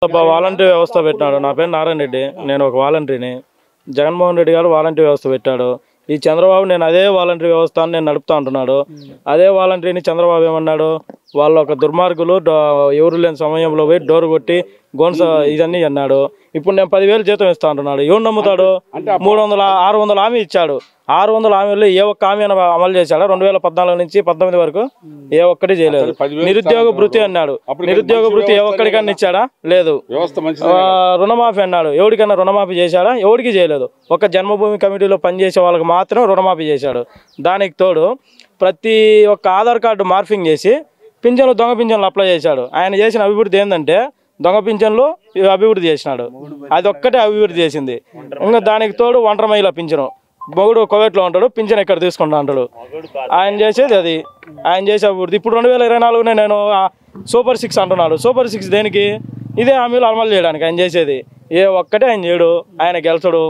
Volunteer వ్యవస్థ పెట్టినాడు. నా పేరు నారాయణ రెడ్డి, నేను ఒక వాలంటీర్ని. జగన్మోహన్ రెడ్డి గారు వాలంటీర్ వ్యవస్థ పెట్టాడు. ఈ చంద్రబాబు నేను అదే వాలంటీర్ వ్యవస్థ నేను నడుపుతా అంటున్నాడు. అదే వాలంటీర్ని చంద్రబాబు ఏమన్నాడు, వాళ్ళు ఒక దుర్మార్గులు, ఎవరు లేని సమయంలో పోయి డోర్ కొట్టి గోన్స్ ఇదన్నీ అన్నాడు. ఇప్పుడు నేను 10,000 జీతం ఇస్తా అంటున్నాడు. ఎవరు నమ్ముతాడు? 600 హామీ ఇచ్చాడు. 600 హామీలు ఏ ఒక్క హామీ అమలు చేశాడు? 2014 నుంచి 2019 వరకు ఏ ఒక్కటి చేయలేదు. నిరుద్యోగ భృతి అన్నాడు. నిరుద్యోగ భృతి ఏ ఒక్కడికన్నా ఇచ్చాడా? లేదు. రుణమాఫీ అన్నాడు. ఎవరికన్నా రుణమాఫీ చేశాడా? ఎవరికి చేయలేదు. ఒక జన్మభూమి కమిటీలో పనిచేసే వాళ్ళకి మాత్రం రుణమాఫీ చేశాడు. దానికి తోడు ప్రతి ఒక్క ఆధార్ కార్డు మార్ఫింగ్ చేసి పింఛన్లు, దొంగ పింఛన్లు అప్లై చేశాడు. ఆయన చేసిన అభివృద్ధి ఏంటంటే దొంగ పింఛన్లు అభివృద్ధి చేసినాడు. అది ఒక్కటే అభివృద్ధి చేసింది. ఇంకా దానికి తోడు ఒంటరి మహిళ పింఛను. మొగుడు కువైట్లో ఉంటాడు, పింఛన్ ఇక్కడ తీసుకుంటా అంటాడు. ఆయన చేసేది అది, ఆయన చేసే అభివృద్ధి. ఇప్పుడు 2024 నేను సూపర్ 6 అంటున్నాడు. సూపర్ 6 దేనికి? ఇదే హామీలు అమలు చేయడానికి ఆయన చేసేది. ఏ ఒక్కటే ఆయన చేయడు. ఆయన గెలిచడు.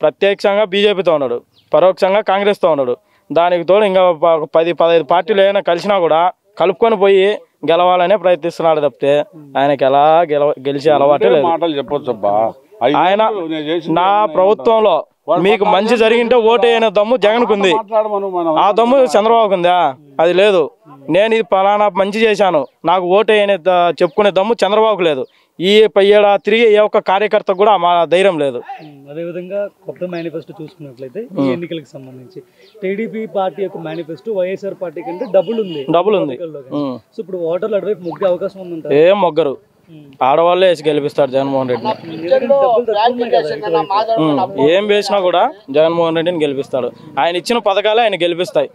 ప్రత్యక్షంగా బీజేపీతో ఉన్నాడు, పరోక్షంగా కాంగ్రెస్తో ఉన్నాడు. దానికి తోడు ఇంకా 10-15 పార్టీలు ఏమైనా కలిసినా కూడా కలుపుకొని పోయి గెలవాలనే ప్రయత్నిస్తున్నాడు తప్పితే ఆయనకి ఎలా గెలిచే అలవాటే లేదు. ఆయన నా ప్రభుత్వంలో మీకు మంచి జరిగింటే ఓటు అయిన దమ్ము జగన్కు ఉంది, ఆ దమ్ము చంద్రబాబుకు ఉందా? అది లేదు. నేను ఇది పలానా మంచి చేశాను, నాకు ఓటు అయిన చెప్పుకునే దమ్ము చంద్రబాబుకు లేదు. ఈ 7 తిరిగి ఏ ఒక్క కార్యకర్తకు కూడా మా ధైర్యం లేదు. అదేవిధంగా కొత్త మేనిఫెస్టో చూసుకున్నట్లయితే ఈ ఎన్నికలకు సంబంధించి టీడీపీ పార్టీ యొక్క మేనిఫెస్టో వైఎస్ఆర్ పార్టీ కంటే డబుల్ ఉంది. సో ఇప్పుడు ఓటర్లు అటువైపు మొగ్గే అవకాశం ఉందంట. ఏం మొగ్గరు, ఆడవాళ్ళే వేసి గెలిపిస్తారు జగన్మోహన్ రెడ్డిని. ఏం వేసినా కూడా జగన్మోహన్ రెడ్డిని గెలిపిస్తాడు. ఆయన ఇచ్చిన పథకాలే ఆయన గెలిపిస్తాయి.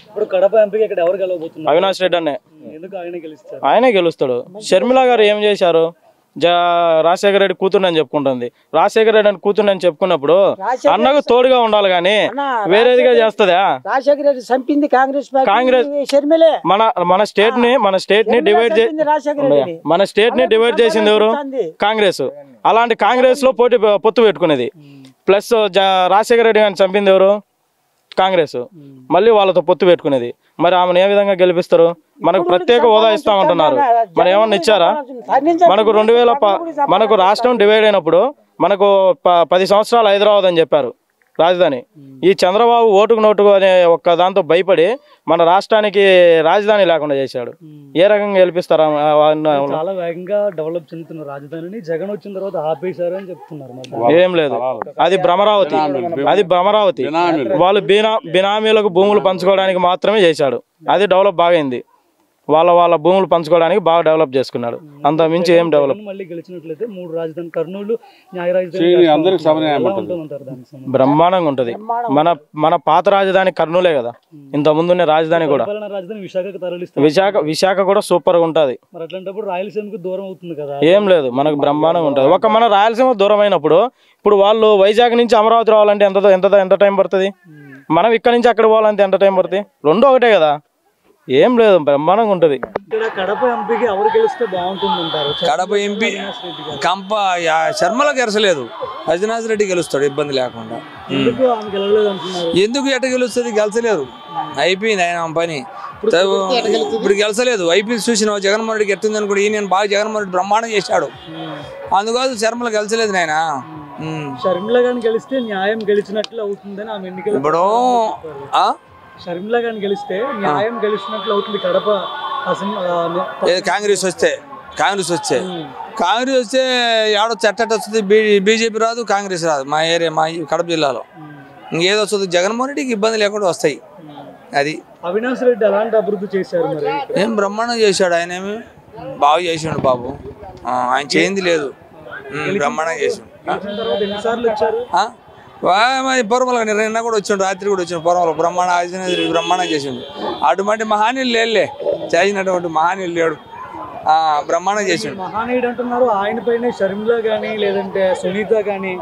ఇప్పుడు కడప ఎంపీకి ఇక్కడ ఎవరు గెలవబోతున్నారు? అవినాష్ రెడ్డి అనే. ఎందుకు ఆయనే గెలుస్తారు? ఆయనే గెలుస్తాడు. షర్మిల గారు ఏం చేశారు? రాజశేఖర రెడ్డి కూతురు అని చెప్పుకుంటుంది. రాజశేఖర రెడ్డి అని కూతురు అని చెప్పుకున్నప్పుడు అన్నకు తోడుగా ఉండాలి గానీ వేరేదిగా చేస్తుందా? రాజశేఖర రెడ్డి చంపింది కాంగ్రెస్. మన స్టేట్ ని డివైడ్ చేసింది ఎవరు? కాంగ్రెస్. అలాంటి కాంగ్రెస్ లో పొత్తు పెట్టుకునేది. ప్లస్ రాజశేఖర రెడ్డి గారిని చంపింది ఎవరు? కాంగ్రెస్. మళ్ళీ వాళ్ళతో పొత్తు పెట్టుకునేది. మరి ఆమెను ఏ విధంగా గెలిపిస్తారు? మనకు ప్రత్యేక హోదా ఇస్తామంటున్నారు. మరి ఏమన్నా ఇచ్చారా? మనకు రాష్ట్రం డివైడ్ అయినప్పుడు మనకు 10 సంవత్సరాలు హైదరాబాద్ అని చెప్పారు రాజధాని. ఈ చంద్రబాబు ఓటుకు నోటుకు అనే ఒక్క దాంతో భయపడి మన రాష్ట్రానికి రాజధాని లేకుండా చేశాడు. ఏ రకంగా గెలిపిస్తారా? చాలా వేగంగా డెవలప్ చెందుతున్న రాజధానిని జగన్ వచ్చిన తర్వాత ఆపేశారు అని చెప్తున్నారు. ఏం లేదు, అది భ్రమరావతి. వాళ్ళు బినామీలకు భూములు పంచుకోవడానికి మాత్రమే చేశాడు. అది డెవలప్ బాగైంది. వాళ్ళ భూములు పంచుకోవడానికి బాగా డెవలప్ చేసుకున్నాడు. అంత మించి ఏం డెవలప్. మళ్ళీ గెలిచినట్లయితే 3 రాజధాని కర్నూలు న్యాయ రాజధాని బ్రహ్మాండంగా ఉంటది. మన పాత రాజధాని కర్నూలే కదా, ఇంత ముందున్న రాజధాని కూడా. విశాఖ కూడా సూపర్ గా ఉంటది. మరి అట్లాంటప్పుడు రాయలసీమకు దూరం అవుతుంది కదా? ఏం లేదు, మనకు బ్రహ్మాండంగా ఉంటది. మన రాయలసీమ దూరం అయినప్పుడు ఇప్పుడు వాళ్ళు వైజాగ్ నుంచి అమరావతి రావాలంటే ఎంత టైం పడుతుంది? మనం ఇక్కడ నుంచి అక్కడ పోవాలంటే ఎంత టైం పడుతుంది? రెండు ఒకటే కదా. ఏం లేదు, బ్రహ్మాండంగా ఉంటది. కడప ఎంపీకి ఎవరు గెలిస్తే బాగుంటుంది అంటారు? కడప ఎంపీ శర్మల గెలసలేదు, అవినాష్ రెడ్డి గెలుస్తాడు ఇబ్బంది లేకుండా. ఎందుకు ఎట్ట గెలుస్తుంది? గెలసలేదు, అయిపోయింది ఆయన పని. ఇప్పుడు గెలసలేదు, అయిపోయింది. చూసిన జగన్మోహన్ రెడ్డికి ఎట్టుంది అనుకోండి. ఈయన బాగా జగన్మోహన్ రెడ్డి బ్రహ్మాండం చేశాడు, అందుకోసం శర్మల గెలసలేదు నాయన. షర్మిల గారిని గెలిస్తే న్యాయం గెలిచినట్లు అవుతుందని ఆమె ఎన్నికలు. ఇప్పుడు షర్మిల గారిని గెలిస్తే న్యాయం గెలిచినట్లు అవుతుంది కడప. కాంగ్రెస్ వస్తే ఏడొచ్చి ఎట్ట వస్తుంది? బీజేపీ రాదు, కాంగ్రెస్ రాదు. మా కడప జిల్లాలో ఇంకేదో వస్తుంది. జగన్మోహన్ రెడ్డికి ఇబ్బంది లేకుండా వస్తాయి. అది అవినాష్ రెడ్డి అలాంటి అభివృద్ధి చేశారు, మరి ఏం బ్రహ్మాండం చేశాడు. ఆయన ఏమి బాగా చేసాడు బాబు, ఆయన చేయింది లేదు, బ్రహ్మాండం చేసాడు. పూర్వంలో నిన్న కూడా వచ్చిండు, రాత్రి కూడా వచ్చిండు. పూర్వంలో బ్రహ్మాండం చేసిండు. అటువంటి మహానీయులు లేదులే, చేసినటువంటి మహానీయులు లేడు, బ్రహ్మాండం చేసిండు. మహానీయుడు అంటున్నారు. ఆయన పైన షర్మిల గానీ లేదంటే సునీత గానీ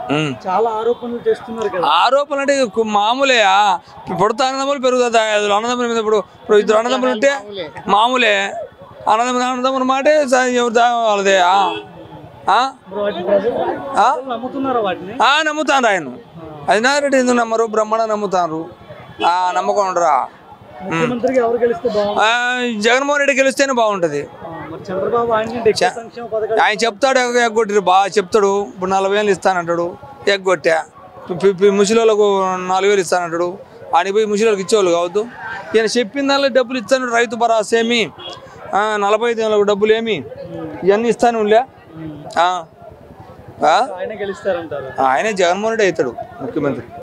చాలా ఆరోపణలు చేస్తున్నారు కదా. ఆరోపణలు అంటే మామూలే. పుడతా అన్నదమ్ములు పెరుగుతుంది. అన్నదమ్ముల మీద ఇప్పుడు ఇద్దరు అన్నదమ్ములు ఉంటే మామూలే. అన్నదమ్ముల మాటే వాళ్ళదే. నమ్ముతాను ఆయన. అవినాష్ రెడ్డి ఎందుకు నమ్మరు? బ్రహ్మాండం నమ్ముతారు. నమ్మకం ఉండరా? జగన్మోహన్ రెడ్డి గెలిస్తేనే బాగుంటది. చంద్రబాబు ఆయన కంటే ఎక్కువ సంక్షేమ పథకాలు ఆయన చెప్తాడు ఎగ్గొట్టారు బాగా చెప్తాడు. ఇప్పుడు 40,000 ఇస్తానంటాడు, ఎగ్గొట్టా. ముసలిళ్ళకు 4,000 ఇస్తానంటాడు, ఆయన పోయి ముసలిళ్ళకి ఇచ్చేవాళ్ళు కావద్దు. ఈయన చెప్పిన దానిలో డబ్బులు ఇస్తాను. రైతు భరోసా ఏమి, 45,000 డబ్బులు ఏమి, ఇవన్నీ ఇస్తాను ఉండే. ఆయన గెలుస్తారంటారు. ఆయనే జగన్మోహన్ రెడ్డి అవుతాడు ముఖ్యమంత్రి.